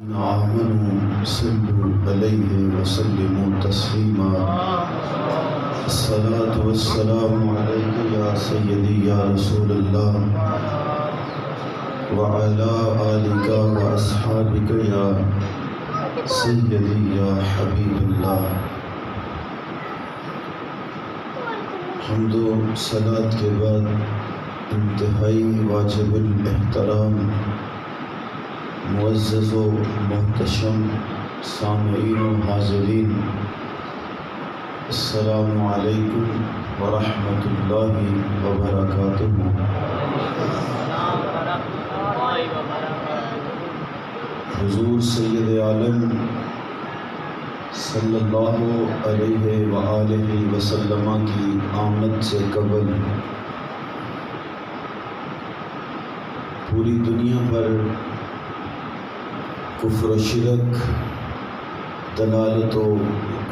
آمنوا صلوا علیہ وسلموا تسلیما الصلاة والسلام علیک یا سیدی یا رسول اللہ وعلی آلک واصحابک یا سیدی یا حبیب اللہ۔ حمد و صلاۃ کے بعد انتہائی واجب الاحترام معزز و محتشم سامعین و حاضرین، السلام علیکم ورحمۃ اللہ وبرکاتہ۔ حضور سید عالم صلی اللہ علیہ وآلہ وسلم کی آمد سے قبل پوری دنیا پر کفر و شرک، دلالت و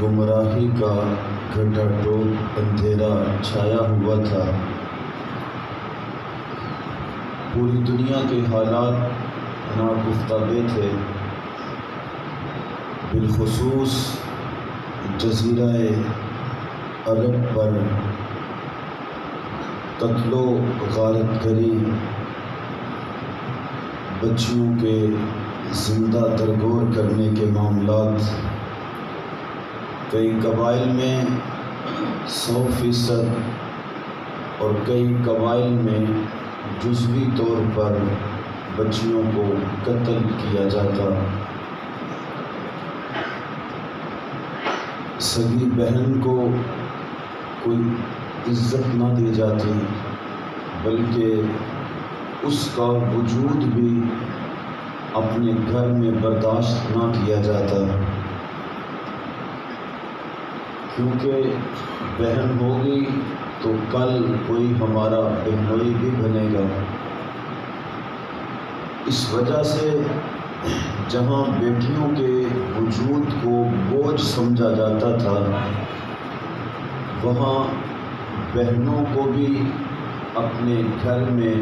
گمراہی کا گھٹا ٹوپ اندھیرا چھایا ہوا تھا۔ پوری دنیا کے حالات ناگفتگو تھے، بالخصوص جزیرہ عرب پر قتل و غارت گری، بچیوں کے زندہ درگور کرنے کے معاملات کئی قبائل میں 100% اور کئی قبائل میں جزوی طور پر بچیوں کو قتل کیا جاتا، سگی بہن کو کوئی عزت نہ دی جاتی، بلکہ اس کا وجود بھی اپنے گھر میں برداشت نہ کیا جاتا، کیونکہ بہن ہوگی تو کل کوئی ہمارا بہنوئی بھی بنے گا۔ اس وجہ سے جہاں بیٹیوں کے وجود کو بوجھ سمجھا جاتا تھا، وہاں بہنوں کو بھی اپنے گھر میں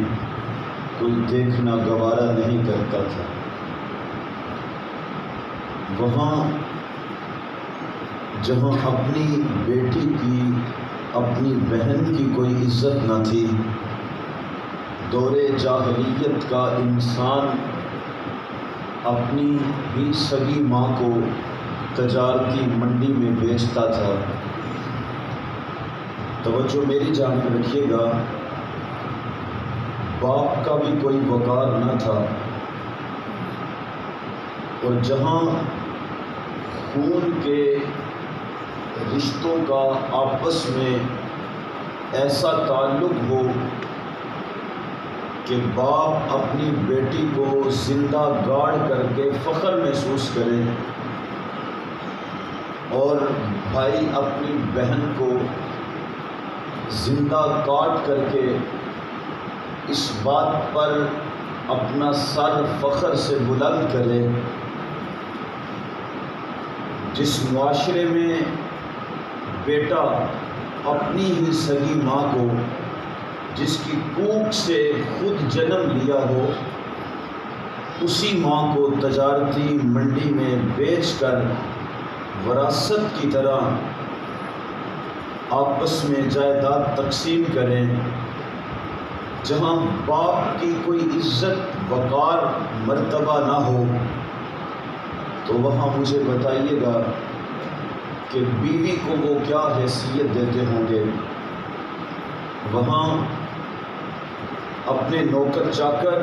کوئی دیکھنا گوارا نہیں کرتا تھا۔ وہاں جہاں اپنی بیٹی کی، اپنی بہن کی کوئی عزت نہ تھی، دور جاہلیت کا انسان اپنی ہی سگی ماں کو تجارتی منڈی میں بیچتا تھا۔ توجہ میری جانب رکھیے گا، باپ کا بھی کوئی وقار نہ تھا، اور جہاں خون کے رشتوں کا آپس میں ایسا تعلق ہو کہ باپ اپنی بیٹی کو زندہ گاڑ کر کے فخر محسوس کرے اور بھائی اپنی بہن کو زندہ کاٹ کر کے اس بات پر اپنا سر فخر سے بلند کرے، جس معاشرے میں بیٹا اپنی ہی سگی ماں کو، جس کی کوکھ سے خود جنم لیا ہو، اسی ماں کو تجارتی منڈی میں بیچ کر وراثت کی طرح آپس میں جائیداد تقسیم کریں، جہاں باپ کی کوئی عزت وقار مرتبہ نہ ہو، تو وہاں مجھے بتائیے گا کہ بیوی کو وہ کیا حیثیت دیتے ہوں گے، وہاں اپنے نوکر چاکر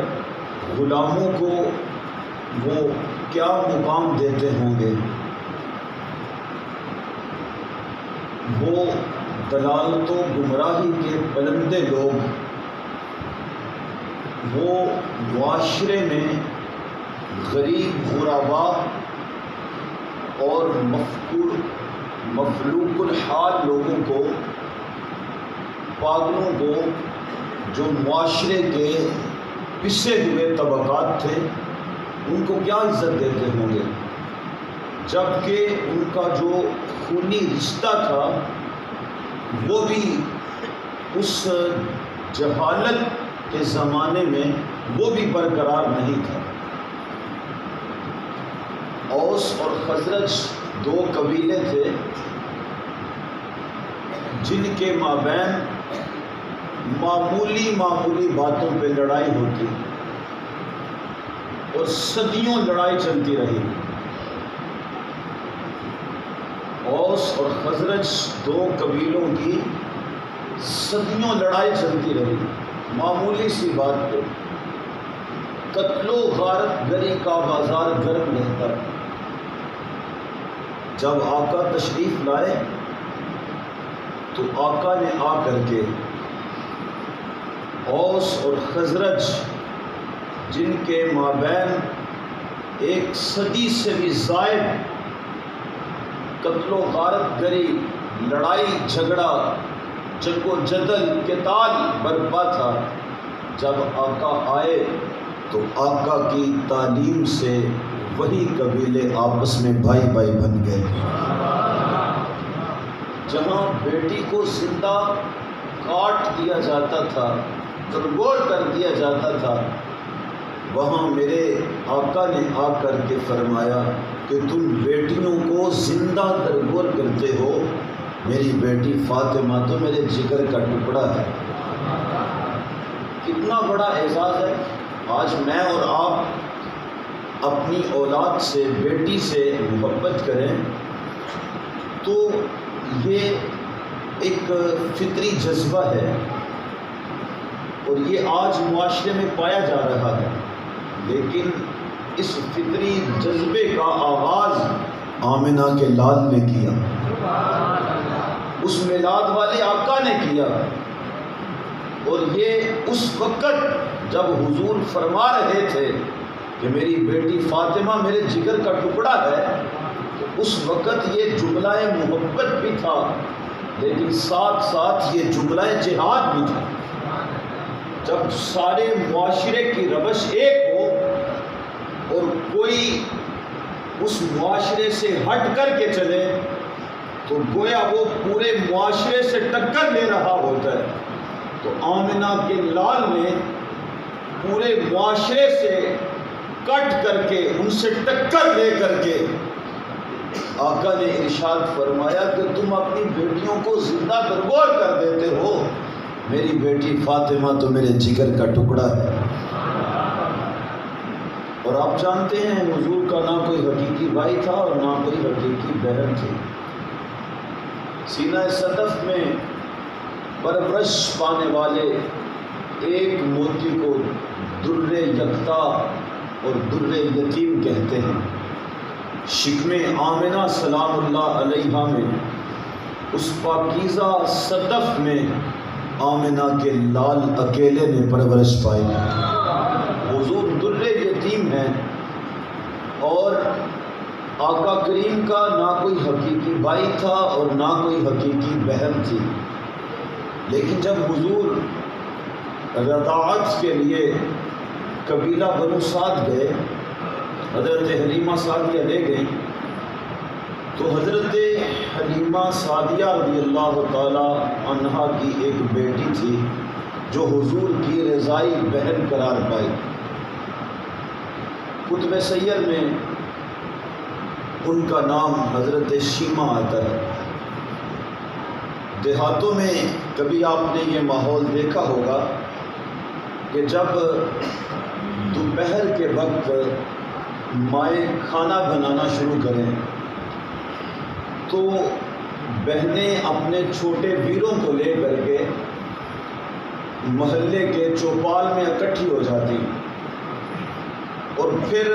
غلاموں کو وہ کیا مقام دیتے ہوں گے۔ وہ دلالت و گمراہی کے پلندے لوگ، وہ معاشرے میں غریب غربا اور مفلوق الحال لوگوں کو، پاگلوں کو، جو معاشرے کے پسے ہوئے طبقات تھے، ان کو کیا عزت دیتے ہوں گے، جبکہ ان کا جو خونی رشتہ تھا وہ بھی اس جہالت کے زمانے میں وہ بھی برقرار نہیں تھا۔ اوس اور خزرج دو قبیلے تھے جن کے مابین معمولی باتوں پہ لڑائی ہوتی اور صدیوں لڑائی چلتی رہی۔ اوس اور خزرج دو قبیلوں کی صدیوں لڑائی چلتی رہی، معمولی سی بات پہ قتل و غارت گری کا بازار گرم رہتا۔ جب آقا تشریف لائے تو آقا نے آ کر کے اوس اور خزرج جن کے مابین ایک صدی سے بھی زائد قتل و غارت گری، لڑائی جھگڑا، جنگ و جدل، قتال برپا تھا، جب آقا آئے تو آقا کی تعلیم سے وہی قبیلے آپس میں بھائی بھائی بن گئے۔ جہاں بیٹی کو زندہ کاٹ دیا جاتا تھا، تربور کر دیا جاتا تھا، وہاں میرے آقا نے آ کر کے فرمایا کہ تم بیٹیوں کو زندہ تربور کرتے ہو، میری بیٹی فاطمہ تو میرے جگر کا ٹکڑا ہے۔ کتنا بڑا اعزاز ہے۔ آج میں اور آپ اپنی اولاد سے، بیٹی سے محبت کریں تو یہ ایک فطری جذبہ ہے اور یہ آج معاشرے میں پایا جا رہا ہے، لیکن اس فطری جذبے کا آغاز آمنہ کے لال نے کیا، اس میلاد والے آقا نے کیا، اور یہ اس وقت جب حضور فرما رہے تھے کہ میری بیٹی فاطمہ میرے جگر کا ٹکڑا ہے، اس وقت یہ جملہ محبت بھی تھا، لیکن ساتھ ساتھ یہ جملہ جہاد بھی تھا۔ جب سارے معاشرے کی روش ایک ہو اور کوئی اس معاشرے سے ہٹ کر کے چلے تو گویا وہ پورے معاشرے سے ٹکر لے رہا ہوتا ہے، تو آمنہ کے لال نے پورے معاشرے سے کٹ کر کے، ان سے ٹکر لے کر کے آقا نے ارشاد فرمایا کہ تم اپنی بیٹیوں کو زندہ تربور کر دیتے ہو، میری بیٹی فاطمہ تو میرے جگر کا ٹکڑا ہے۔ اور آپ جانتے ہیں حضور کا نہ کوئی حقیقی بھائی تھا اور نہ کوئی حقیقی بہن تھی۔ سینہ صدف میں پرورش پانے والے ایک موتی کو در یکتا اور در یتیم کہتے ہیں۔ شکم آمنہ سلام اللہ علیہا میں، اس پاکیزہ صدف میں آمنہ کے لال اکیلے نے پرورش پائی۔ حضور در یتیم ہیں اور آقا کریم کا نہ کوئی حقیقی بھائی تھا اور نہ کوئی حقیقی بہن تھی، لیکن جب حضور رضاعت کے لیے قبیلہ بنو سعد گئے، حضرت حلیمہ سعدیہ لے گئی، تو حضرت حلیمہ سعدیہ رضی اللہ تعالی عنہا کی ایک بیٹی تھی جو حضور کی رضائی بہن قرار پائی۔ کتب سیر میں ان کا نام حضرت شیمہ آتا ہے۔ دیہاتوں میں کبھی آپ نے یہ ماحول دیکھا ہوگا کہ جب دوپہر کے وقت مائیں کھانا بنانا شروع کریں تو بہنیں اپنے چھوٹے ویروں کو لے کر کے محلے کے چوپال میں اکٹھی ہو جاتی اور پھر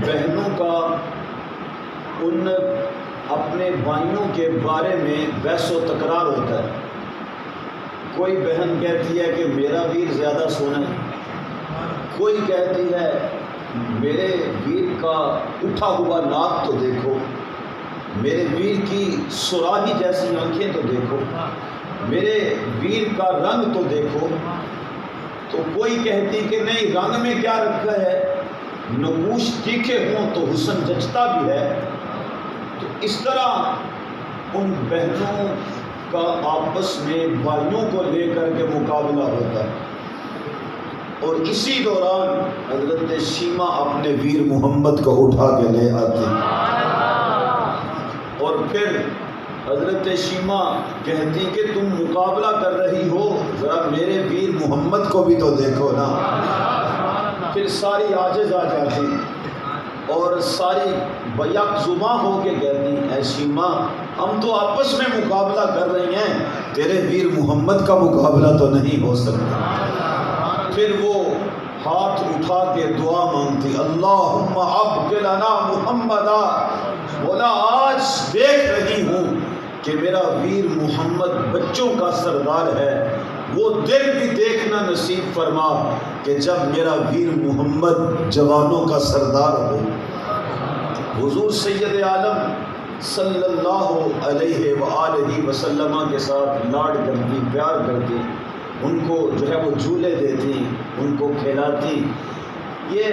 بہنوں کا ان اپنے بھائیوں کے بارے میں بحث و تکرار ہوتا ہے۔ کوئی بہن کہتی ہے کہ میرا ویر زیادہ سونا ہے، کوئی کہتی ہے میرے ویر کا اٹھا ہوا ناک تو دیکھو، میرے ویر کی سراہی جیسی آنکھیں تو دیکھو، میرے ویر کا رنگ تو دیکھو۔ تو کوئی کہتی کہ نہیں، رنگ میں کیا رکھا ہے، نقوش تیکھے ہوں تو حسن جچتا بھی ہے۔ تو اس طرح ان بہنوں کا آپس میں بھائیوں کو لے کر کے مقابلہ ہوتا ہے۔ اور اسی دوران حضرت شیمہ اپنے ویر محمد کو اٹھا کے لے آتی، اور پھر حضرت شیمہ کہتی کہ تم مقابلہ کر رہی ہو، ذرا میرے ویر محمد کو بھی تو دیکھو نا۔ پھر ساری عاجز آ جاتی اور ساری بیک زباں ہو کے کہتی، اے شیمہ ہم تو آپس میں مقابلہ کر رہی ہیں، تیرے ویر محمد کا مقابلہ تو نہیں ہو سکتا۔ پھر وہ ہاتھ اٹھا کے دعا مانگتی، اللہم ابق لنا محمدا، مولا آج دیکھ رہی ہوں کہ میرا ویر محمد بچوں کا سردار ہے، وہ دن بھی دیکھنا نصیب فرما کہ جب میرا ویر محمد جوانوں کا سردار ہو۔ حضور سید عالم صلی اللہ علیہ وآلہ وسلم کے ساتھ لاڈ کرتی، پیار کرتی، ان کو جو ہے وہ جھولے دیتی، ان کو کھلاتی۔ یہ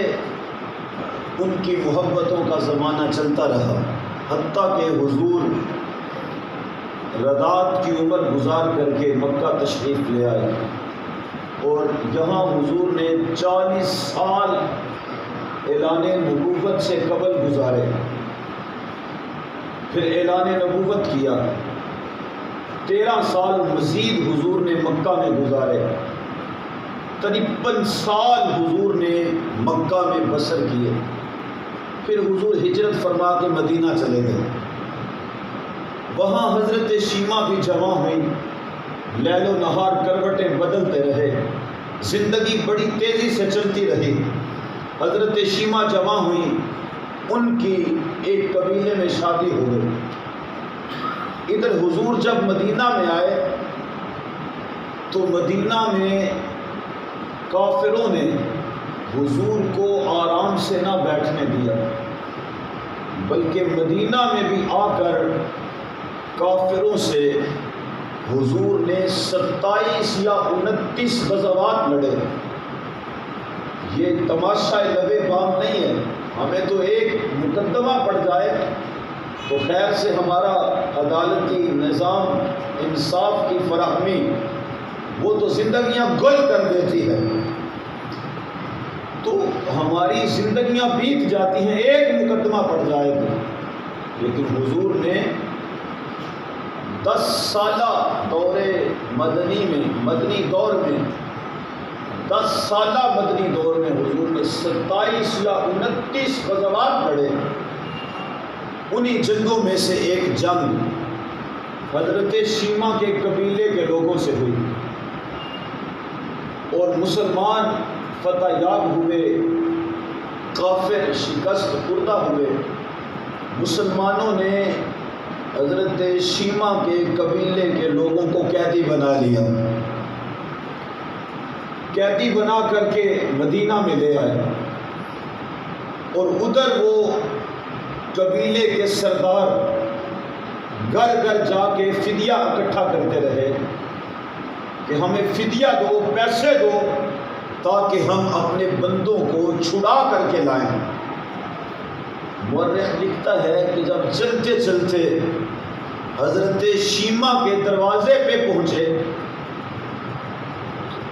ان کی محبتوں کا زمانہ چلتا رہا، حتیٰ کہ حضور رضاعت کی عمر گزار کر کے مکہ تشریف لے آئے، اور یہاں حضور نے 40 سال اعلان نبوت سے قبل گزارے، پھر اعلان نبوت کیا، 13 سال مزید حضور نے مکہ میں گزارے، 53 سال حضور نے مکہ میں بسر کیے، پھر حضور ہجرت فرما کے مدینہ چلے گئے۔ وہاں حضرت شیمہ بھی جمع ہوئی، لیل و نہار کروٹیں بدلتے رہے، زندگی بڑی تیزی سے چلتی رہی۔ حضرت شیمہ جمع ہوئی، ان کی ایک قبیلے میں شادی ہو گئی۔ ادھر حضور جب مدینہ میں آئے تو مدینہ میں کافروں نے حضور کو آرام سے نہ بیٹھنے دیا، بلکہ مدینہ میں بھی آ کر کافروں سے حضور نے 27 یا 29 غزوات لڑے۔ یہ تماشا لبے بام نہیں ہے، ہمیں تو ایک مقدمہ پڑ جائے تو خیر سے ہمارا عدالتی نظام، انصاف کی فراہمی وہ تو زندگیاں گل کر دیتی ہے، تو ہماری زندگیاں بیت جاتی ہیں ایک مقدمہ پڑ جائے تو۔ لیکن حضور نے 10 سالہ دور مدنی دور میں 10 سالہ مدنی دور میں حضور نے 27 یا 29 غزوات لڑے۔ انہی جنگوں میں سے ایک جنگ حضرت شیمہ کے قبیلے کے لوگوں سے ہوئی، اور مسلمان فتح یاب ہوئے، کافر شکست خوردہ ہوئے۔ مسلمانوں نے حضرت شیمہ کے قبیلے کے لوگوں کو قیدی بنا لیا، قیدی بنا کر کے مدینہ میں لے آئے، اور ادھر وہ قبیلے کے سردار گھر گھر جا کے فدیہ اکٹھا کرتے رہے کہ ہمیں فدیہ دو، پیسے دو، تاکہ ہم اپنے بندوں کو چھڑا کر کے لائیں۔ مورخ لکھتا ہے کہ جب چلتے چلتے حضرت شیمہ کے دروازے پہ پہنچے،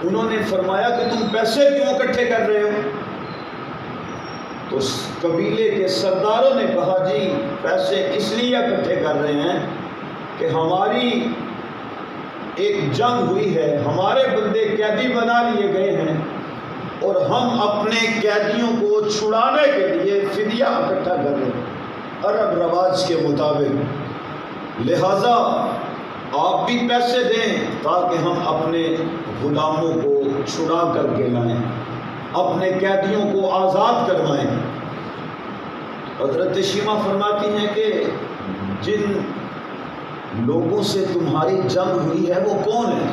انہوں نے فرمایا کہ تم پیسے کیوں اکٹھے کر رہے ہو؟ تو قبیلے کے سرداروں نے کہا جی پیسے اس لیے اکٹھے کر رہے ہیں کہ ہماری ایک جنگ ہوئی ہے، ہمارے بندے قیدی بنا لیے گئے ہیں، اور ہم اپنے قیدیوں کو چھڑانے کے لیے فدیہ اکٹھا کر رہے ہیں عرب رواج کے مطابق، لہذا آپ بھی پیسے دیں تاکہ ہم اپنے غلاموں کو چھڑا کر کے لائیں، اپنے قیدیوں کو آزاد کروائیں۔ حضرت شیمہ فرماتی ہیں کہ جن لوگوں سے تمہاری جنگ ہوئی ہے وہ کون ہے؟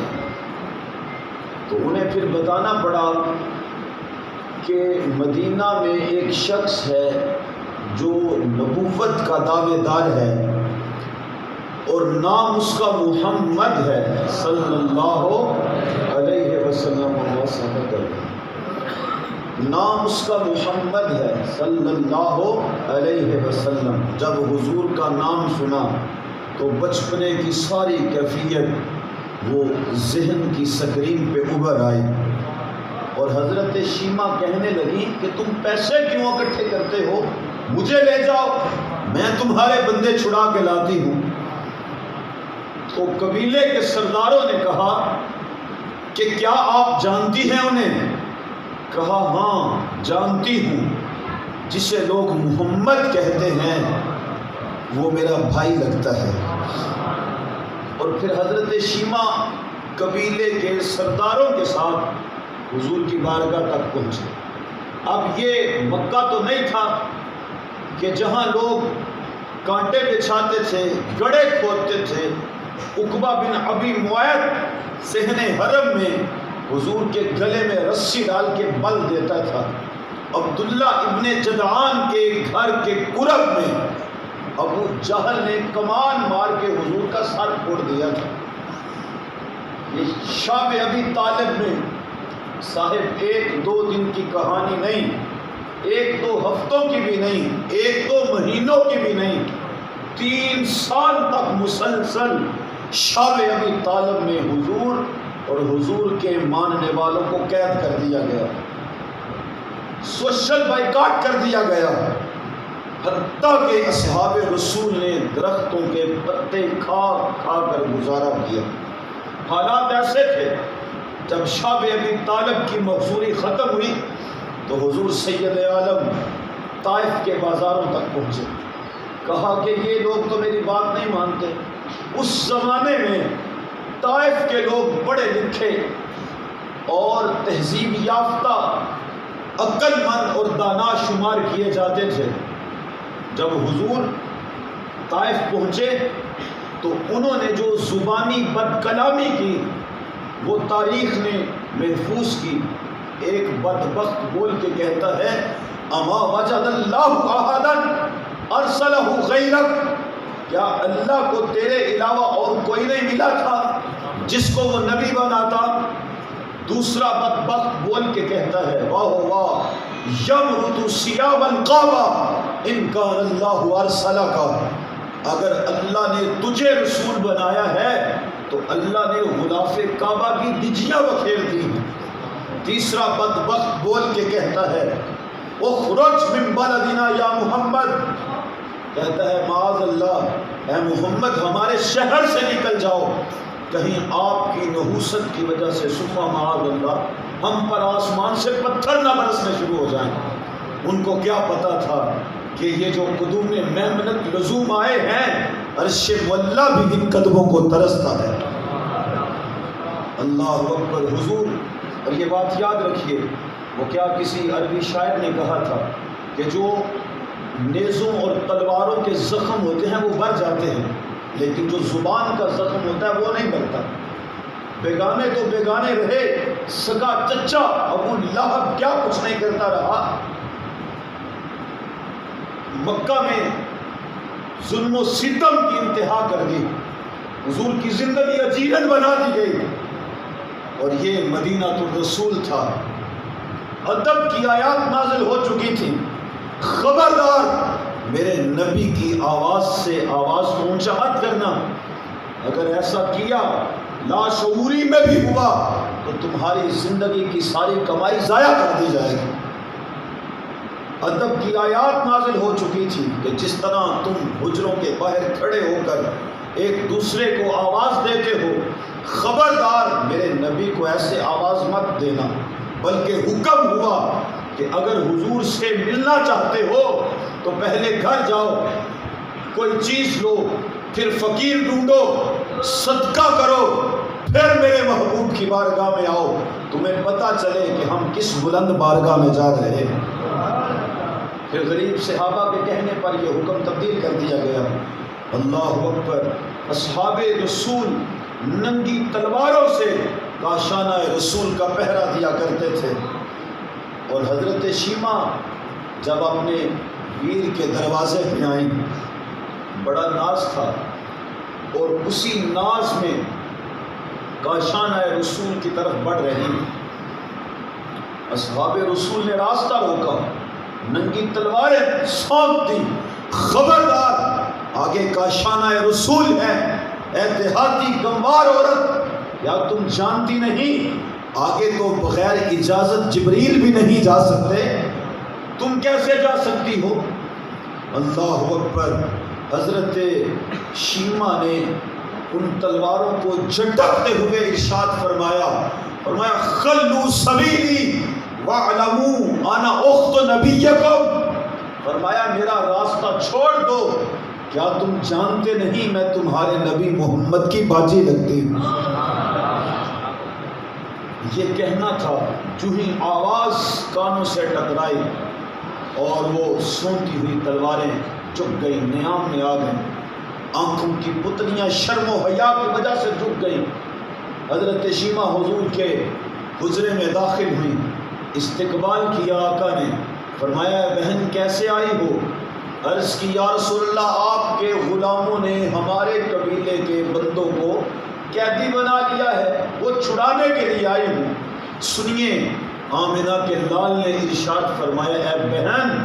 تو انہیں پھر بتانا پڑا کہ مدینہ میں ایک شخص ہے جو نبوت کا دعوے دار ہے، اور نام اس کا محمد ہے صلی اللہ علیہ وسلم، نام اس کا محمد ہے صلی اللہ علیہ وسلم۔ جب حضور کا نام سنا تو بچپنے کی ساری کیفیت وہ ذہن کی سکرین پہ ابھر آئی، اور حضرت شیما کہنے لگی کہ تم پیسے کیوں اکٹھے کرتے ہو، مجھے لے جاؤ، میں تمہارے بندے چھڑا کے لاتی ہوں۔ تو قبیلے کے سرداروں نے کہا کہ کیا آپ جانتی ہیں انہیں؟ کہا ہاں جانتی ہوں، جسے لوگ محمد کہتے ہیں وہ میرا بھائی لگتا ہے۔ اور پھر حضرت شیما قبیلے کے سرداروں کے ساتھ حضور کی بارگاہ تک پہنچے۔ اب یہ مکہ تو نہیں تھا کہ جہاں لوگ کانٹے بچھاتے تھے، گڑھے کھودتے تھے۔ عقبہ بن ابی معیط صحن حرم میں حضور کے گلے میں رسی ڈال کے بل دیتا تھا۔ عبداللہ ابن جدعان کے گھر کے قرب میں ابو جہل نے کمان مار کے حضور کا سر پھوڑ دیا تھا۔ یہ شاب ابی طالب میں صاحب ایک دو دن کی کہانی نہیں، ایک دو ہفتوں کی بھی نہیں، ایک دو مہینوں کی بھی نہیں، 3 سال تک مسلسل شاب ابی طالب میں حضور اور حضور کے ماننے والوں کو قید کر دیا گیا، سوشل بائیکاٹ کر دیا گیا، حتیٰ کہ اصحاب رسول نے درختوں کے پتے کھا کھا کر گزارا کیا۔ حالات ایسے تھے، جب شاب ابی طالب کی مقصوری ختم ہوئی تو حضور سید عالم طائف کے بازاروں تک پہنچے۔ کہا کہ یہ لوگ تو میری بات نہیں مانتے۔ اس زمانے میں طائف کے لوگ پڑھے لکھے اور تہذیب یافتہ، عقل مند اور دانا شمار کیے جاتے تھے۔ جب حضور طائف پہنچے تو انہوں نے جو زبانی بد کلامی کی وہ تاریخ نے محفوظ کی۔ ایک بدبخت بول کے کہتا ہے اما وجد اللہ احدا ارسلہ غیرک، کیا اللہ کو تیرے علاوہ اور کوئی نہیں ملا تھا جس کو وہ نبی بناتا؟ دوسرا بدبخت بول کے کہتا ہے واہ واہ یمرد ثیابا قابا ان کان اللہ ارسلک، اگر اللہ نے تجھے رسول بنایا ہے تو اللہ نے غلاف کعبہ کی دجیاں بکھیر دی۔ تیسرا بدبخت بول کے کہتا ہے اخرج من بلدنا یا محمد، کہتا ہے معاذ اللہ اے محمد ہمارے شہر سے نکل جاؤ، کہیں آپ کی نحوست کی وجہ سے ثم معاذ اللہ ہم پر آسمان سے پتھر نہ برسنے شروع ہو جائیں۔ ان کو کیا پتا تھا کہ یہ جو قدوم میمنت لزوم آئے ہیں عرش مولا بھی ان قدموں کو ترستا ہے۔ اللہ اکبر حضور، اور یہ بات یاد رکھیے، وہ کیا کسی عربی شاعر نے کہا تھا کہ جو نیزوں اور تلواروں کے زخم ہوتے ہیں وہ بھر جاتے ہیں، لیکن جو زبان کا زخم ہوتا ہے وہ نہیں بھرتا۔ بیگانے تو بیگانے رہے، سگا چچا ابو لہب کیا کچھ نہیں کرتا رہا۔ مکہ میں ظلم و ستم کی انتہا کر دی، حضور کی زندگی اجیرن بنا دی گئی، اور یہ مدینہ الرسول تھا۔ ادب کی آیات نازل ہو چکی تھی، خبردار میرے نبی کی آواز سے آواز کو اونچا مت کرنا، اگر ایسا کیا لاشعوری میں بھی ہوا تو تمہاری زندگی کی ساری کمائی ضائع کر دی جائے گی۔ ادب کی آیات نازل ہو چکی تھی کہ جس طرح تم حجروں کے باہر کھڑے ہو کر ایک دوسرے کو آواز دیتے ہو، خبردار میرے نبی کو ایسے آواز مت دینا، بلکہ حکم ہوا کہ اگر حضور سے ملنا چاہتے ہو تو پہلے گھر جاؤ، کوئی چیز لو، پھر فقیر ڈھونڈو، صدقہ کرو، پھر میرے محبوب کی بارگاہ میں آؤ، تمہیں پتہ چلے کہ ہم کس بلند بارگاہ میں جا رہے ہیں۔ پھر غریب صحابہ کے کہنے پر یہ حکم تبدیل کر دیا گیا۔ اللہ اکبر، اصحاب رسول ننگی تلواروں سے کاشانہ رسول کا پہرا دیا کرتے تھے، اور حضرت شیما جب اپنے ویر کے دروازے پہ آئیں بڑا ناز تھا، اور اسی ناز میں کاشانہ رسول کی طرف بڑھ رہی۔ اصحاب رسول نے راستہ روکا، ننگی تلواریں سونپ دی، خبردار آگے کاشانہ رسول ہے، اے دیہاتی گنوار عورت، کیا تم جانتی نہیں آگے تو بغیر اجازت جبریل بھی نہیں جا سکتے، تم کیسے جا سکتی ہو؟ اللہ اکبر۔ حضرت شیمہ نے ان تلواروں کو جھٹکتے ہوئے ارشاد فرمایا خلو سبیلی واعلموا انا اخت نبیکم، فرمایا میرا راستہ چھوڑ دو، کیا تم جانتے نہیں میں تمہارے نبی محمد کی باجی لگتی ہوں؟ یہ کہنا تھا، جو ہی آواز کانوں سے ٹکرائی اور وہ سونتی ہوئی تلواریں جھک گئی، نیام میں آ گئیں، آنکھوں کی پتلیاں شرم و حیا کی وجہ سے جھک گئیں۔ حضرت شیمہ حضور کے حجرے میں داخل ہوئی، استقبال کیا آقا نے، فرمایا بہن کیسے آئی ہو؟ عرض کی یا رسول اللہ آپ کے غلاموں نے ہمارے قبیلے کے بندوں کو قیدی بنا لیا ہے، وہ چھڑانے کے لیے آئی ہوں۔ سنیے آمنہ کے لال نے ارشاد فرمایا اے بہن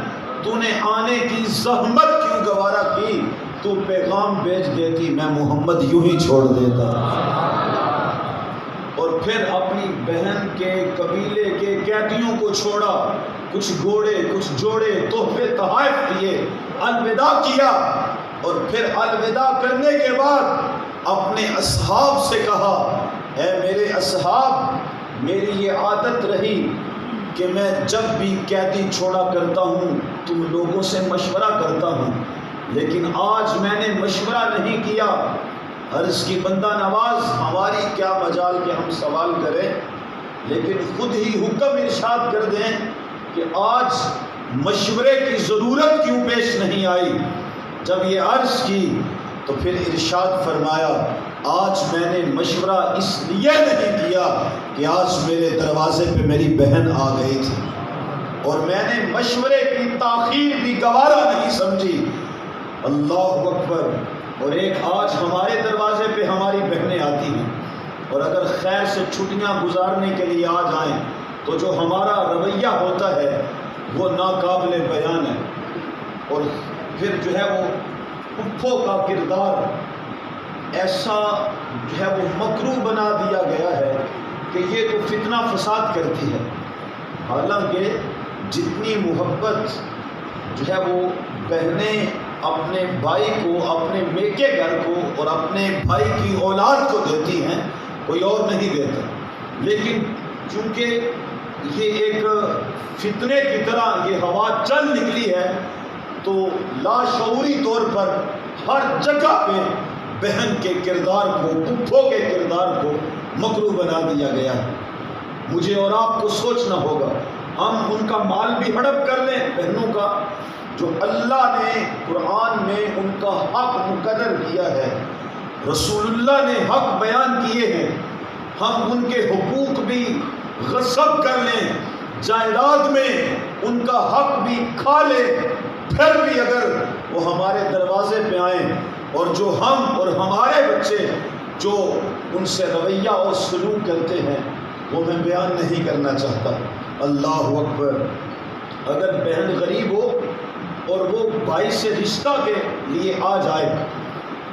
تو نے آنے کی زحمت کیوں گوارا کی؟ تو پیغام بھیج دیتی میں محمد یوں ہی چھوڑ دیتا۔ اور پھر اپنی بہن کے قبیلے کے قیدیوں کو چھوڑا، کچھ گھوڑے کچھ جوڑے تحفے تحائف دیے، الوداع کیا، اور پھر الوداع کرنے کے بعد اپنے اصحاب سے کہا اے میرے اصحاب، میری یہ عادت رہی کہ میں جب بھی قیدی چھوڑا کرتا ہوں تم لوگوں سے مشورہ کرتا ہوں، لیکن آج میں نے مشورہ نہیں کیا۔ عرض کی بندہ نواز ہماری کیا مجال کہ ہم سوال کریں، لیکن خود ہی حکم ارشاد کر دیں کہ آج مشورے کی ضرورت کیوں پیش نہیں آئی۔ جب یہ عرض کی تو پھر ارشاد فرمایا آج میں نے مشورہ اس لیے نہیں کیا کہ آج میرے دروازے پہ میری بہن آ گئی تھی، اور میں نے مشورے کی تاخیر بھی گوارا نہیں سمجھی۔ اللہ اکبر۔ اور ایک آج ہمارے دروازے پہ ہماری بہنیں آتی ہیں، اور اگر خیر سے چھٹیاں گزارنے کے لیے آ جائیں تو جو ہمارا رویہ ہوتا ہے وہ ناقابل بیان ہے، اور پھر جو ہے وہ پھپھو کا کردار ایسا جو ہے وہ مکروہ بنا دیا گیا ہے کہ یہ تو فتنہ فساد کرتی ہے۔ حالانکہ جتنی محبت جو ہے وہ بہنیں اپنے بھائی کو، اپنے میکے گھر کو اور اپنے بھائی کی اولاد کو دیتی ہیں کوئی اور نہیں دیتا، لیکن چونکہ یہ ایک فتنے کی طرح یہ ہوا چل نکلی ہے تو لاشعوری طور پر ہر جگہ پہ بہن کے کردار کو، پھپھو کے کردار کو مکروہ بنا دیا گیا ہے۔ مجھے اور آپ کو سوچنا ہوگا، ہم ان کا مال بھی ہڑپ کر لیں بہنوں کا، جو اللہ نے قرآن میں ان کا حق مقرر کیا ہے، رسول اللہ نے حق بیان کیے ہیں، ہم ان کے حقوق بھی غصب کر لیں، جائیداد میں ان کا حق بھی کھا لیں، پھر بھی اگر وہ ہمارے دروازے پہ آئیں اور جو ہم اور ہمارے بچے جو ان سے رویہ اور سلوک کرتے ہیں وہ میں بیان نہیں کرنا چاہتا۔ اللہ اکبر۔ اگر بہن غریب ہو اور وہ بھائی سے رشتہ کے لیے آ جائے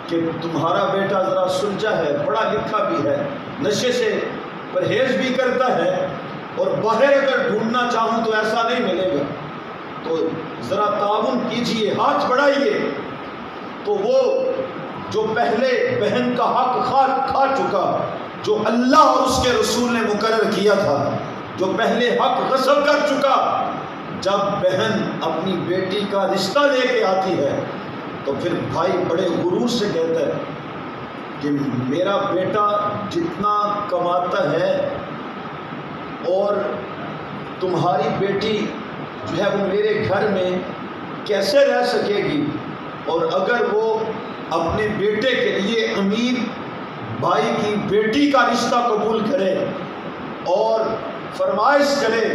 کہ تمہارا بیٹا ذرا سلجھا ہے، پڑھا لکھا بھی ہے، نشے سے پرہیز بھی کرتا ہے، اور باہر اگر ڈھونڈنا چاہوں تو ایسا نہیں ملے گا، تو ذرا تعاون کیجئے، ہاتھ بڑھائیے، تو وہ جو پہلے بہن کا حق کھا چکا، جو اللہ اور اس کے رسول نے مقرر کیا تھا، جو پہلے حق غصب کر چکا، جب بہن اپنی بیٹی کا رشتہ لے کے آتی ہے تو پھر بھائی بڑے غرور سے کہتا ہے کہ میرا بیٹا جتنا کماتا ہے اور تمہاری بیٹی جو ہے وہ میرے گھر میں کیسے رہ سکے گی، اور اگر وہ اپنے بیٹے کے لیے امیر بھائی کی بیٹی کا رشتہ قبول کرے اور فرمائش کرے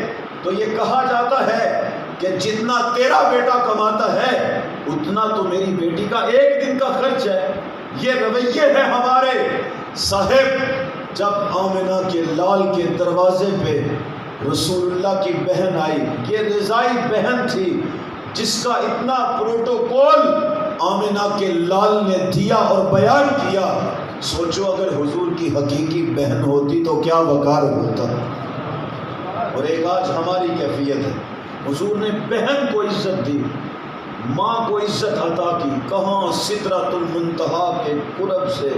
تو یہ کہا جاتا ہے کہ جتنا تیرا بیٹا کماتا ہے اتنا تو میری بیٹی کا ایک دن کا خرچ ہے۔ یہ رویے ہیں ہمارے۔ صاحب جب آمنہ کے لال کے دروازے پہ رسول اللہ کی بہن آئی، یہ رضائی بہن تھی جس کا اتنا پروٹوکول آمنہ کے لال نے دیا اور بیان کیا سوچو اگر حضور کی حقیقی بہن ہوتی تو کیا وقار ہوتا. اور ایک آج ہماری کیفیت ہے. حضور نے بہن کو عزت دی، ماں کو عزت عطا کی. کہاں سدرۃ المنتہا کے قرب سے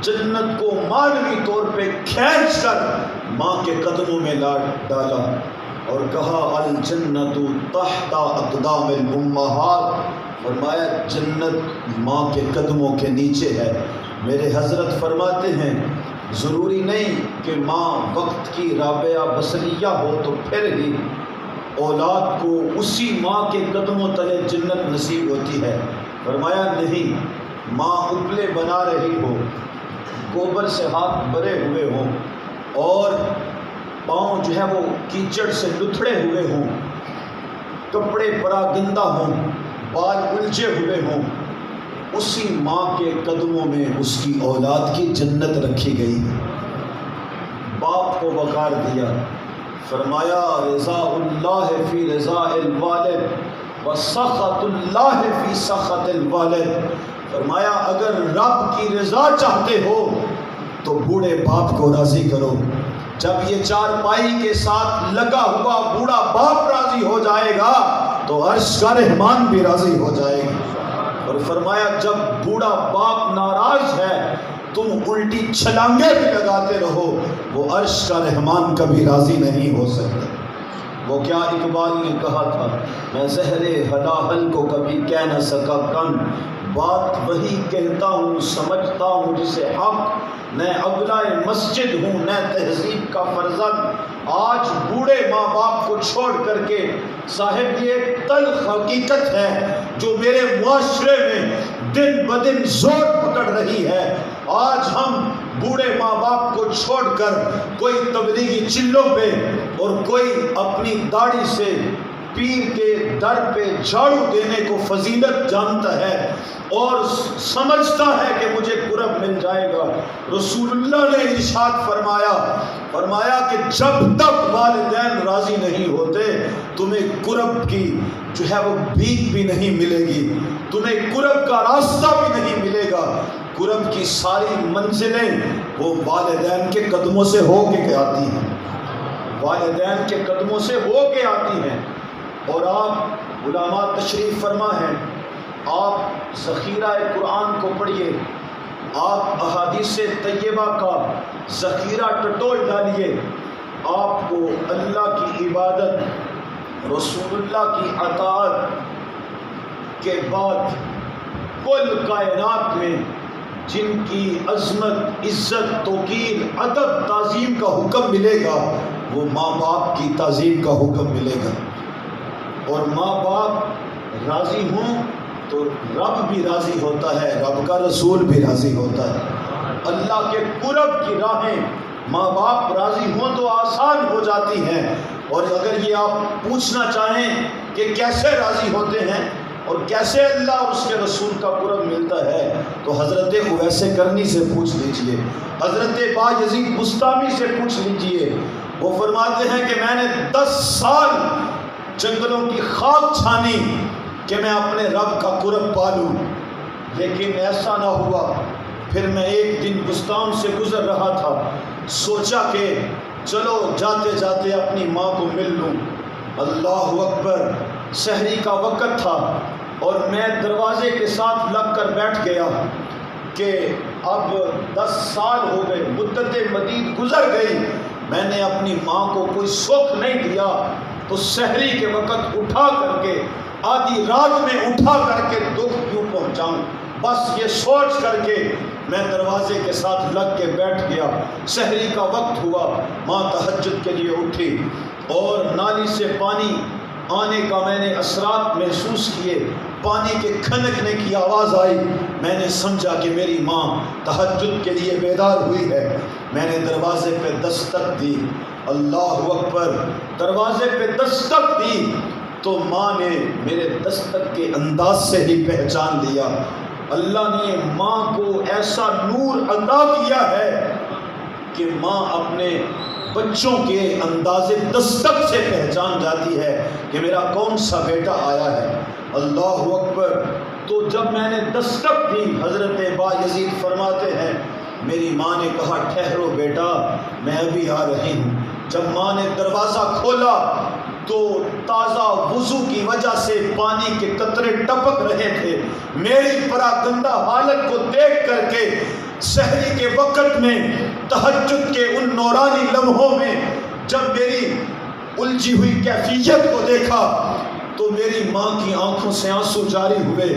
جنت کو مانوی طور پہ کھینچ کر ماں کے قدموں میں ڈالا اور کہا الجنت تحت اقدام الامہات. فرمایا جنت ماں کے قدموں کے نیچے ہے. میرے حضرت فرماتے ہیں ضروری نہیں کہ ماں وقت کی رابعہ بصریہ ہو تو پھر ہی اولاد کو اسی ماں کے قدموں تلے جنت نصیب ہوتی ہے. فرمایا نہیں، ماں اپلے بنا رہی ہو، گوبر سے ہاتھ بھرے ہوئے ہوں اور پاؤں جو ہے وہ کیچڑ سے لتھڑے ہوئے ہوں، کپڑے پراگندہ ہوں، بال الجھے ہوئے ہوں، اسی ماں کے قدموں میں اس کی اولاد کی جنت رکھی گئی. باپ کو وقار دیا. فرمایا رضا اللہ فی رضا الوالد و سخط اللہ فی سخط الوالد. فرمایا اگر رب کی رضا چاہتے ہو تو بوڑھے باپ کو راضی کرو. جب یہ چارپائی کے ساتھ لگا ہوا بوڑھا باپ راضی ہو جائے گا تو عرش کا رحمان بھی راضی ہو جائے گا. اور فرمایا جب بوڑھا باپ ناراض ہے تم الٹی چھلانگیں بھی لگاتے رہو، وہ عرش کا رحمان کبھی راضی نہیں ہو سکتا. وہ کیا اقبال نے کہا تھا، میں زہر ہلاہل کو کبھی کہہ نہ سکا کن، بات وہی کہتا ہوں سمجھتا ہوں جسے حق، نہ ابلائے مسجد ہوں نہ تہذیب کا فرزند. آج بوڑھے ماں باپ کو چھوڑ کر کے صاحب یہ ایک تلخ حقیقت ہے جو میرے معاشرے میں دن بدن زور پکڑ رہی ہے. آج ہم بوڑھے ماں باپ کو چھوڑ کر کوئی تبلیغی چلوں پہ اور کوئی اپنی داڑھی سے پیر کے در پہ جھاڑو دینے کو فضیلت جانتا ہے اور سمجھتا ہے کہ مجھے قرب مل جائے گا. رسول اللہ نے ارشاد فرمایا کہ جب تک والدین راضی نہیں ہوتے تمہیں قرب کی جو ہے وہ بھیک بھی نہیں ملے گی، تمہیں قرب کا راستہ بھی نہیں ملے گا. قرب کی ساری منزلیں وہ والدین کے قدموں سے ہو کے آتی ہیں، والدین کے قدموں سے ہو کے آتی ہیں. اور آپ علماء تشریف فرما ہیں، آپ ذخیرہ قرآن کو پڑھیے، آپ احادیث طیبہ کا ذخیرہ ٹٹول ڈالیے، آپ کو اللہ کی عبادت، رسول اللہ کی اطاعت کے بعد کل کائنات میں جن کی عظمت، عزت، توقیر، ادب، تعظیم کا حکم ملے گا وہ ماں باپ کی تعظیم کا حکم ملے گا. اور ماں باپ راضی ہوں تو رب بھی راضی ہوتا ہے، رب کا رسول بھی راضی ہوتا ہے. اللہ کے قرب کی راہیں ماں باپ راضی ہوں تو آسان ہو جاتی ہیں. اور اگر یہ آپ پوچھنا چاہیں کہ کیسے راضی ہوتے ہیں اور کیسے اللہ اور اس کے رسول کا قرب ملتا ہے تو حضرت اویس کرنی سے پوچھ لیجئے، حضرت بایزید بسطامی سے پوچھ لیجئے. وہ فرماتے ہیں کہ میں نے 10 سال جنگلوں کی خاک چھانی کہ میں اپنے رب کا قرب پالوں، لیکن ایسا نہ ہوا. پھر میں ایک دن بستان سے گزر رہا تھا، سوچا کہ چلو جاتے جاتے اپنی ماں کو مل لوں. اللہ اکبر، سحری کا وقت تھا اور میں دروازے کے ساتھ لگ کر بیٹھ گیا کہ اب 10 سال ہو گئے، مدت مدید گزر گئی، میں نے اپنی ماں کو کوئی سکھ نہیں دیا، تو سحری کے وقت اٹھا کر کے، آدھی رات میں اٹھا کر کے دکھ کیوں پہنچاؤں. بس یہ سوچ کر کے میں دروازے کے ساتھ لگ کے بیٹھ گیا. سحری کا وقت ہوا، ماں تہجد کے لیے اٹھی اور نالی سے پانی آنے کا میں نے اثرات محسوس کیے، پانی کے کھنکنے کی آواز آئی. میں نے سمجھا کہ میری ماں تہجد کے لیے بیدار ہوئی ہے. میں نے دروازے پہ دستک دی، اللہ اکبر، دروازے پہ دستک دی تو ماں نے میرے دستک کے انداز سے ہی پہچان لیا. اللہ نے ماں کو ایسا نور عطا کیا ہے کہ ماں اپنے بچوں کے انداز دستک سے پہچان جاتی ہے کہ میرا کون سا بیٹا آیا ہے. اللہ اکبر. تو جب میں نے دستک دی، حضرت بایزید فرماتے ہیں میری ماں نے کہا ٹھہرو بیٹا میں ابھی آ رہی ہوں۔ جب ماں نے دروازہ کھولا تو تازہ وضو کی وجہ سے پانی کے قطرے ٹپک رہے تھے۔ میری پراگندہ حالت کو دیکھ کر کے سحری کے وقت میں، تہجد کے ان نورانی لمحوں میں جب میری الجھی ہوئی کیفیت کو دیکھا تو میری ماں کی آنکھوں سے آنسو جاری ہوئے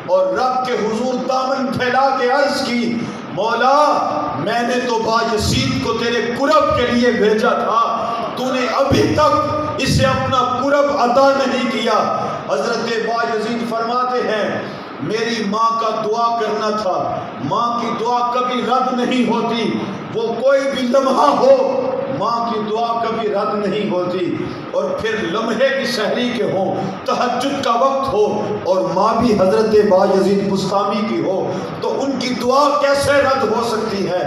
اور رب کے حضور دامن پھیلا کے عرض کی، مولا میں نے تو بایزید کو تیرے قرب کے لیے بھیجا تھا، تو نے ابھی تک اسے اپنا قرب عطا نہیں کیا۔ حضرت بایزید فرماتے ہیں میری ماں کا دعا کرنا تھا، ماں کی دعا کبھی رد نہیں ہوتی، وہ کوئی بھی لمحہ ہو ماں کی دعا کبھی رد نہیں ہوتی۔ اور پھر لمحے بھی سحری کے ہوں، تہجد کا وقت ہو اور ماں بھی حضرت بایزید بسطامی کی ہو تو ان کی دعا کیسے رد ہو سکتی ہے؟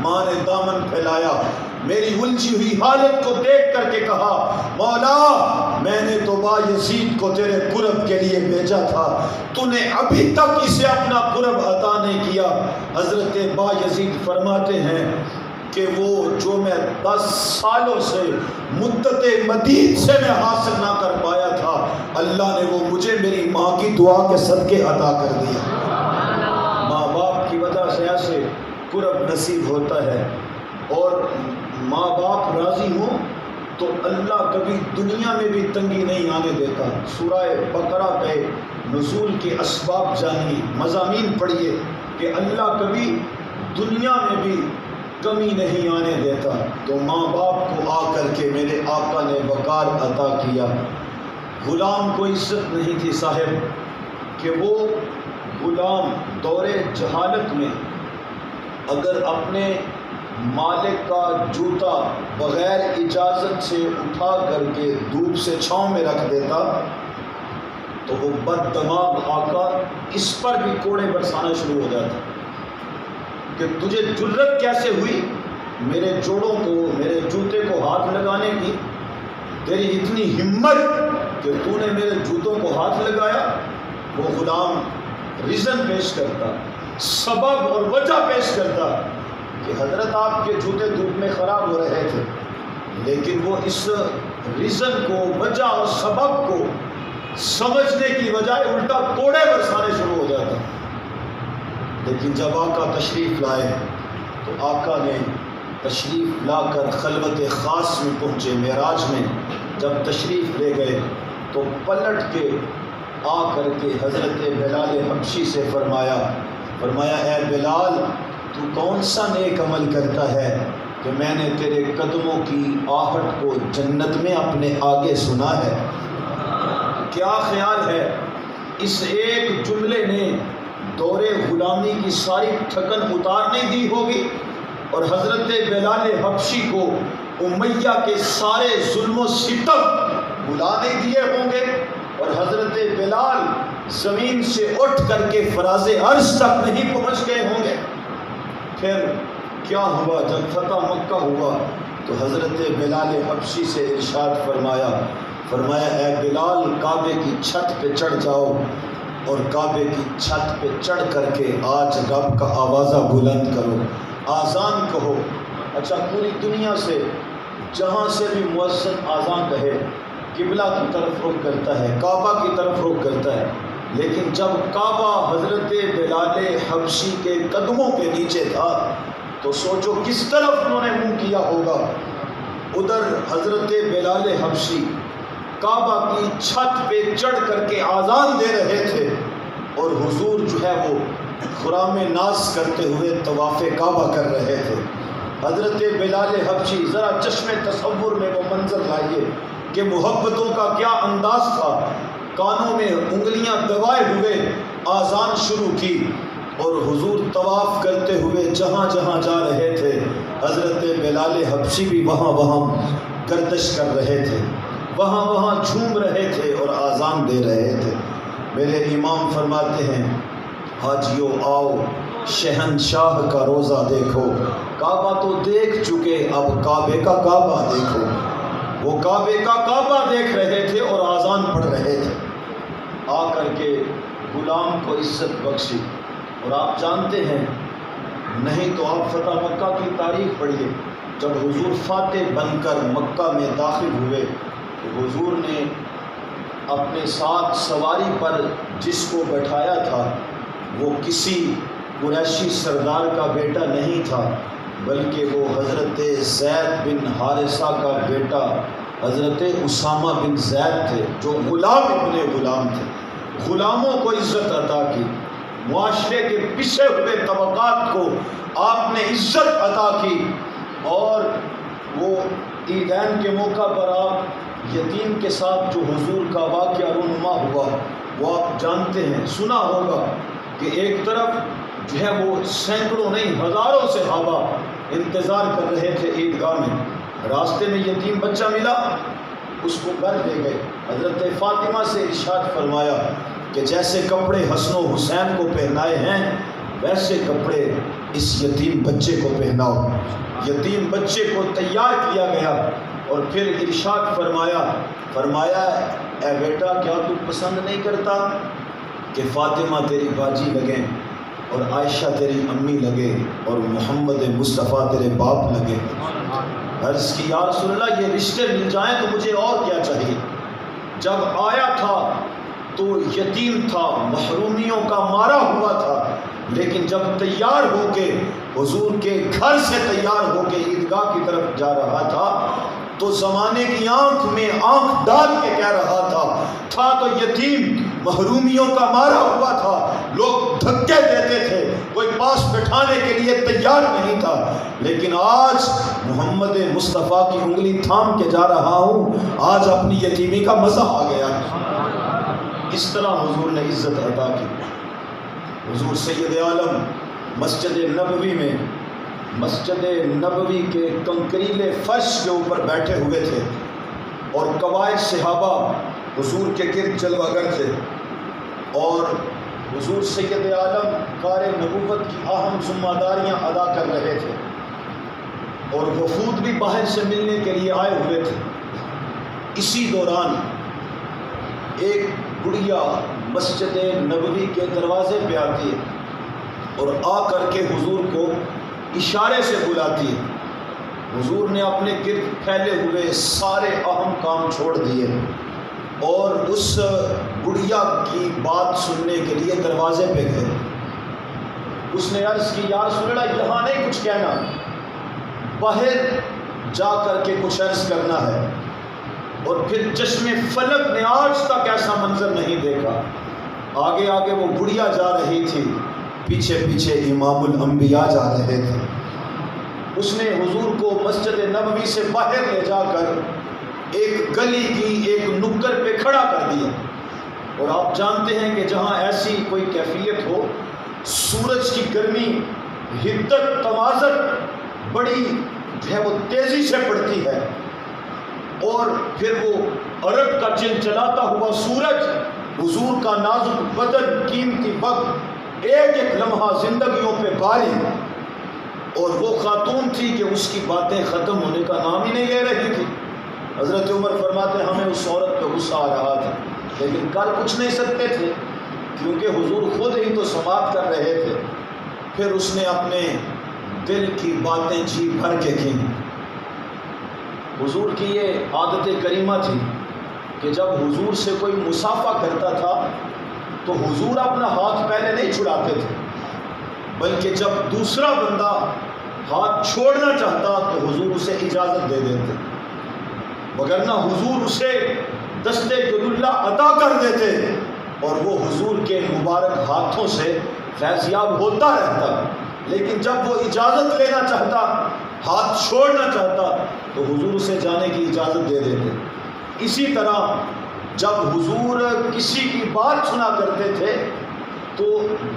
ماں نے دامن پھیلایا، میری الجھی ہوئی حالت کو دیکھ کر کے کہا، مولا میں نے تو بایزید کو تیرے قرب کے لیے بھیجا تھا، تو نے ابھی تک اسے اپنا قرب عطا نہیں کیا۔ حضرت بایزید فرماتے ہیں کہ وہ جو میں 10 سالوں سے مدت مدید سے میں حاصل نہ کر پایا تھا، اللہ نے وہ مجھے میری ماں کی دعا کے صدقے عطا کر دیا۔ ماں باپ کی وجہ سے ایسے قرب نصیب ہوتا ہے، اور ماں باپ راضی ہوں تو اللہ کبھی دنیا میں بھی تنگی نہیں آنے دیتا۔ سورہ بقرہ کے نزول کے اسباب جانیے، مضامین پڑھیے کہ اللہ کبھی دنیا میں بھی کمی نہیں آنے دیتا۔ تو ماں باپ کو آ کر کے میرے آقا نے وقار عطا کیا۔ غلام کو عزت نہیں تھی صاحب کہ وہ غلام دور جہالت میں اگر اپنے مالک کا جوتا بغیر اجازت سے اٹھا کر کے دھوپ سے چھاؤں میں رکھ دیتا تو وہ بد دماغ آقا اس پر بھی کوڑے برسانا شروع ہو جاتا کہ تجھے جرت کیسے ہوئی میرے جوڑوں کو، میرے جوتے کو ہاتھ لگانے کی؟ تیری اتنی ہمت کہ تو نے میرے جوتوں کو ہاتھ لگایا؟ وہ غلام ریزن پیش کرتا، سبب اور وجہ پیش کرتا کہ حضرت آپ کے جوتے دھوپ میں خراب ہو رہے تھے، لیکن وہ اس ریزن کو، وجہ اور سبب کو سمجھنے کی بجائے الٹا کوڑے برسانے شروع ہو جاتا۔ لیکن جب آقا تشریف لائے تو آقا نے تشریف لا کر خلوت خاص میں پہنچے۔ معراج میں جب تشریف لے گئے تو پلٹ کے آ کر کے حضرت بلال حبشی سے فرمایا اے بلال تو کون سا نیک عمل کرتا ہے کہ میں نے تیرے قدموں کی آہٹ کو جنت میں اپنے آگے سنا ہے؟ کیا خیال ہے اس ایک جملے نے دور غلامی کی ساری تھکن اتار نہیں دی ہوگی اور حضرت بلال حبشی کو امیہ کے سارے ظلم و ستم بھلا نہیں دیے ہوں گے اور حضرت بلال زمین سے اٹھ کر کے فراز عرش تک نہیں پہنچ گئے ہوں گے۔ پھر کیا ہوا جب فتح مکہ ہوا تو حضرت بلال حبشی سے ارشاد فرمایا اے بلال کعبے کی چھت پہ چڑھ جاؤ اور کعبے کی چھت پہ چڑھ کر کے آج رب کا آوازہ بلند کرو، آذان کہو۔ اچھا پوری دنیا سے جہاں سے بھی مؤذن آذان کہے قبلہ کی طرف رخ کرتا ہے، کعبہ کی طرف رخ کرتا ہے، لیکن جب کعبہ حضرت بلال حبشی کے قدموں کے نیچے تھا تو سوچو کس طرف انہوں نے منہ کیا ہوگا۔ ادھر حضرت بلال حبشی کعبہ کی چھت پہ چڑھ کر کے آذان دے رہے تھے اور حضور جو ہے وہ خرام ناز کرتے ہوئے طواف کعبہ کر رہے تھے۔ حضرت بلال حبشی ذرا چشم تصور میں وہ منظر لائیے کہ محبتوں کا کیا انداز تھا۔ کانوں میں انگلیاں دبائے ہوئے آذان شروع کی اور حضور طواف کرتے ہوئے جہاں جہاں جا رہے تھے حضرت بلال حبشی بھی وہاں گردش کر رہے تھے، وہاں جھوم رہے تھے اور آذان دے رہے تھے۔ میرے امام فرماتے ہیں حاجیو آؤ شہنشاہ کا روزہ دیکھو، کعبہ تو دیکھ چکے اب کعبے کا کعبہ دیکھو۔ وہ کعبے کا کعبہ دیکھ رہے تھے اور آذان پڑھ رہے تھے۔ آ کر کے غلام کو عزت بخشی اور آپ جانتے ہیں نہیں تو آپ فتح مکہ کی تاریخ پڑھیے، جب حضور فاتح بن کر مکہ میں داخل ہوئے تو حضور نے اپنے ساتھ سواری پر جس کو بٹھایا تھا وہ کسی قریشی سردار کا بیٹا نہیں تھا، بلکہ وہ حضرت زید بن حارثہ کا بیٹا حضرت اسامہ بن زید تھے، جو غلام ابن غلام تھے۔ غلاموں کو عزت عطا کی، معاشرے کے پچھے ہوئے طبقات کو آپ نے عزت عطا کی، اور وہ عیدین کے موقع پر آپ یتیم کے ساتھ جو حضور کا واقعہ رونما ہوا وہ آپ جانتے ہیں، سنا ہوگا کہ ایک طرف جو ہے وہ سینکڑوں نہیں ہزاروں صحابہ انتظار کر رہے تھے عیدگاہ میں، راستے میں یتیم بچہ ملا، اس کو گھر لے گئے۔ حضرت فاطمہ سے ارشاد فرمایا کہ جیسے کپڑے حسن و حسین کو پہنائے ہیں ویسے کپڑے اس یتیم بچے کو پہناؤ۔ یتیم بچے کو تیار کیا گیا اور پھر ارشاد فرمایا اے بیٹا کیا تو پسند نہیں کرتا کہ فاطمہ تیری باجی لگیں اور عائشہ تیری امی لگے اور محمد مصطفیٰ تیرے باپ لگے؟ عرض کی یا رسول اللہ یہ رشتے مل جائیں تو مجھے اور کیا چاہیے۔ جب آیا تھا تو یتیم تھا، محرومیوں کا مارا ہوا تھا، لیکن جب تیار ہو کے حضور کے گھر سے تیار ہو کے عیدگاہ کی طرف جا رہا تھا تو زمانے کی آنکھ میں آنکھ ڈال کے کہہ رہا تھا تو یتیم محرومیوں کا مارا ہوا تھا، لوگ دھکے دیتے تھے، کوئی پاس بٹھانے کے لیے تیار نہیں تھا، لیکن آج محمد مصطفیٰ کی انگلی تھام کے جا رہا ہوں، آج اپنی یتیمی کا مزہ آ گیا۔ اس طرح حضور نے عزت عطا کی۔ حضور سید عالم مسجد نبوی کے کنکریلے فرش کے اوپر بیٹھے ہوئے تھے اور قبائل صحابہ حضور کے گرد جلوہ گر تھے، اور حضور سید عالم کار نبوت کی اہم ذمہ داریاں ادا کر رہے تھے، اور وفود بھی باہر سے ملنے کے لیے آئے ہوئے تھے۔ اسی دوران ایک گڑیا مسجد نبوی کے دروازے پہ آتی ہے اور آ کر کے حضور کو اشارے سے بلاتی ہے۔ حضور نے اپنے گرد پھیلے ہوئے سارے اہم کام چھوڑ دیے اور اس گڑیا کی بات سننے کے لیے دروازے پہ گئے۔ اس نے عرض کی یا رسول اللہ یہاں نہیں کچھ کہنا، باہر جا کر کے کچھ عرض کرنا ہے۔ اور پھر چشم فلک نے آج تک ایسا منظر نہیں دیکھا، آگے آگے وہ گڑیا جا رہی تھی، پیچھے پیچھے امام الانبیاء جا رہے تھے۔ اس نے حضور کو مسجد نبوی سے باہر لے جا کر ایک گلی کی ایک نکر پہ کھڑا کر دیا، اور آپ جانتے ہیں کہ جہاں ایسی کوئی کیفیت ہو، سورج کی گرمی حدت تمازت بڑی جو ہے وہ تیزی سے پڑتی ہے، اور پھر وہ عرب کا چلچلاتا ہوا سورج، حضور کا نازک بدن، قیمتی وقت، ایک ایک لمحہ زندگیوں پہ باری، اور وہ خاتون تھی کہ اس کی باتیں ختم ہونے کا نام ہی نہیں لے رہی تھی۔ حضرت عمر فرماتے ہمیں اس عورت پہ غصہ آ رہا تھا، لیکن کر کچھ نہیں سکتے تھے کیونکہ حضور خود ہی تو سماعت کر رہے تھے۔ پھر اس نے اپنے دل کی باتیں جی بھر کے کی۔ حضور کی یہ عادت کریمہ تھی کہ جب حضور سے کوئی مصافحہ کرتا تھا تو حضور اپنا ہاتھ پہلے نہیں چھڑاتے تھے، بلکہ جب دوسرا بندہ ہاتھ چھوڑنا چاہتا تو حضور اسے اجازت دے دیتے، وگرنہ حضور اسے دستے گلولہ عطا کر دیتے اور وہ حضور کے مبارک ہاتھوں سے فیضیاب ہوتا رہتا۔ لیکن جب وہ اجازت لینا چاہتا، ہاتھ چھوڑنا چاہتا تو حضور اسے جانے کی اجازت دے دیتے۔ اسی طرح جب حضور کسی کی بات سنا کرتے تھے تو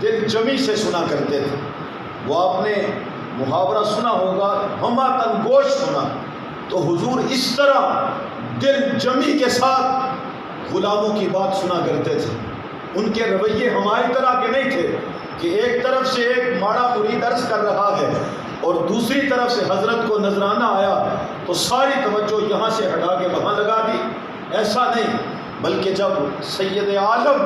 دل جمی سے سنا کرتے تھے۔ وہ آپ نے محاورہ سنا ہوگا ہما تنگوش ہونا، تو حضور اس طرح دل جمی کے ساتھ غلاموں کی بات سنا کرتے تھے۔ ان کے رویے ہماری طرح کے نہیں تھے کہ ایک طرف سے ایک ماڑا مرید عرض کر رہا ہے اور دوسری طرف سے حضرت کو نذرانہ آیا تو ساری توجہ یہاں سے ہٹا کے وہاں لگا دی، ایسا نہیں، بلکہ جب سید عالم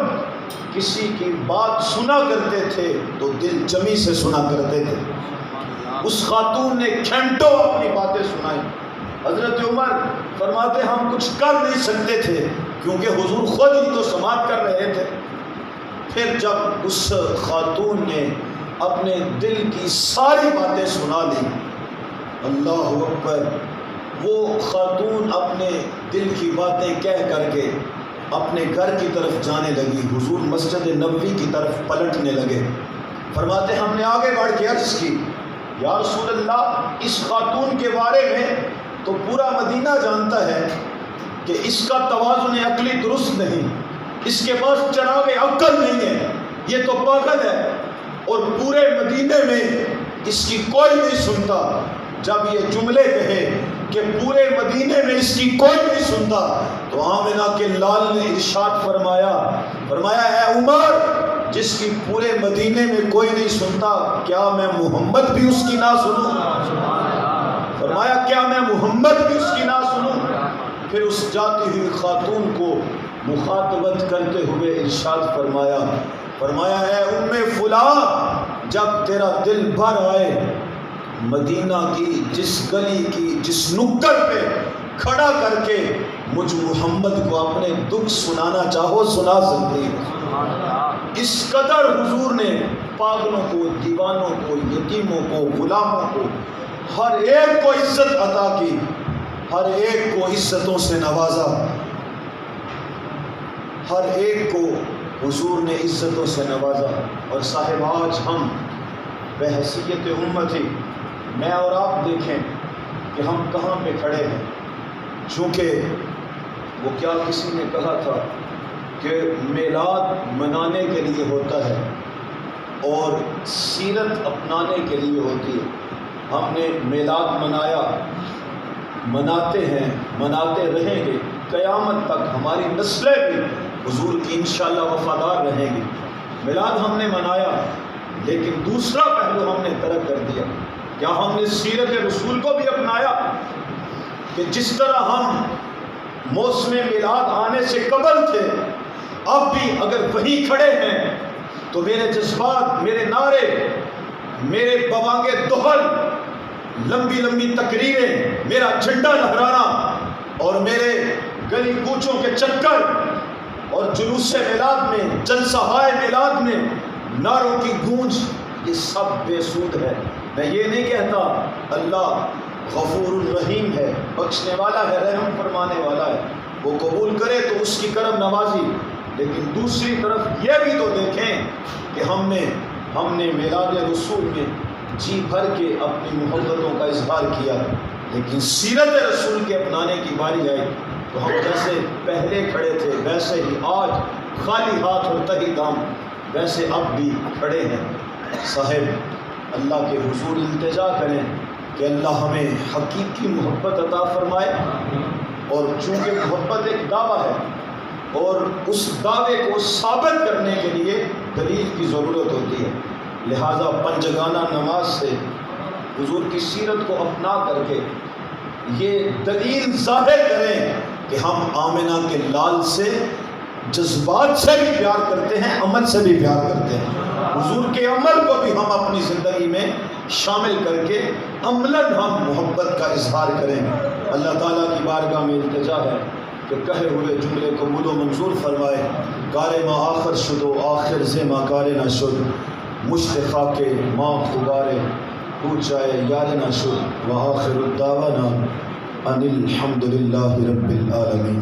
کسی کی بات سنا کرتے تھے تو دل جمی سے سنا کرتے تھے۔ اس خاتون نے گھنٹوں اپنی باتیں سنائی. حضرت عمر فرماتے ہم کچھ کر نہیں سکتے تھے کیونکہ حضور خود ہی تو سماعت کر رہے تھے. پھر جب اس خاتون نے اپنے دل کی ساری باتیں سنا دی، اللہ اکبر، وہ خاتون اپنے دل کی باتیں کہہ کر کے اپنے گھر کی طرف جانے لگی. حضور مسجد نبوی کی طرف پلٹنے لگے. فرماتے ہم نے آگے بڑھ کے عرض کی، یا رسول اللہ، اس خاتون کے بارے میں تو پورا مدینہ جانتا ہے کہ اس کا توازن عقلی درست نہیں، اس کے پاس چراغ عقل نہیں ہے، یہ تو پاگل ہے، اور پورے مدینے میں اس کی کوئی نہیں سنتا. جب یہ جملے کہے کہ پورے مدینے میں اس کی کوئی نہیں سنتا، تو آمنہ کے لال نے ارشاد فرمایا اے عمر، جس کی پورے مدینے میں کوئی نہیں سنتا، کیا میں محمد بھی اس کی نہ سنوں؟ فرمایا کیا میں محمد بھی اس کی نہ سنوں؟ پھر اس جاتی ہوئی خاتون کو مخاطبت کرتے ہوئے ارشاد فرمایا اے ام فلاں، جب تیرا دل بھر آئے، مدینہ کی جس گلی کی جس نکڑ پہ کھڑا کر کے مجھ محمد کو اپنے دکھ سنانا چاہو سنا سکتے ہیں. اس قدر حضور نے پاگلوں کو، دیوانوں کو، یتیموں کو، غلاموں کو، ہر ایک کو عزت عطا کی، ہر ایک کو عزتوں سے نوازا، ہر ایک کو حضور نے عزتوں سے نوازا. اور صاحب آج ہم بحیثیت امت ہی، میں اور آپ دیکھیں کہ ہم کہاں پہ کھڑے ہیں. چونکہ وہ کیا کسی نے کہا تھا کہ میلاد منانے کے لیے ہوتا ہے اور سیرت اپنانے کے لیے ہوتی ہے. ہم نے میلاد منایا، مناتے ہیں، مناتے رہیں گے قیامت تک. ہماری نسلیں بھی حضور کی انشاءاللہ وفادار رہیں گی. میلاد ہم نے منایا، لیکن دوسرا پہلو ہم نے ترک کر دیا. کیا ہم نے سیرت رسول کو بھی اپنایا کہ جس طرح ہم موسم میلاد آنے سے قبل تھے، اب بھی اگر وہیں کھڑے ہیں تو میرے جذبات، میرے نعرے، میرے بوانگے دہل، لمبی لمبی تقریریں، میرا جھنڈا لہرانا اور میرے گلی کوچوں کے چکر اور جلوس میلاد میں، جلسہ میلاد میں نعروں کی گونج، یہ سب بے سود ہے. میں یہ نہیں کہتا اللہ غفور الرحیم ہے، بخشنے والا ہے، رحم فرمانے والا ہے، وہ قبول کرے تو اس کی کرم نوازی. لیکن دوسری طرف یہ بھی تو دیکھیں کہ ہم نے میلاد رسول میں جی بھر کے اپنی محبتوں کا اظہار کیا، لیکن سیرت رسول کے اپنانے کی باری آئی تو ہم جیسے پہلے کھڑے تھے ویسے ہی آج خالی ہاتھ اور تہی دام ویسے اب بھی کھڑے ہیں. صاحب اللہ کے حضور التجا کریں کہ اللہ ہمیں حقیقی محبت عطا فرمائے. اور چونکہ محبت ایک دعویٰ ہے اور اس دعوے کو ثابت کرنے کے لیے دلیل کی ضرورت ہوتی ہے، لہٰذا پنجگانہ نماز سے حضور کی سیرت کو اپنا کر کے یہ دلیل ظاہر کریں کہ ہم آمنہ کے لال سے جذبات سے بھی پیار کرتے ہیں، عمل سے بھی پیار کرتے ہیں. حضور کے عمل کو بھی ہم اپنی زندگی میں شامل کر کے عملاً ہم محبت کا اظہار کریں. اللہ تعالیٰ کی بارگاہ میں التجا ہے کہ کہے ہوئے جملے قبول و منظور فرمائے. کار ما آخر شد و آخر سے ما کار نہ شد، مشتقا کے ماں خبارے پوچھائے یاد نہ شد، و آخر الدعوانا ان الحمد للہ رب العالمین.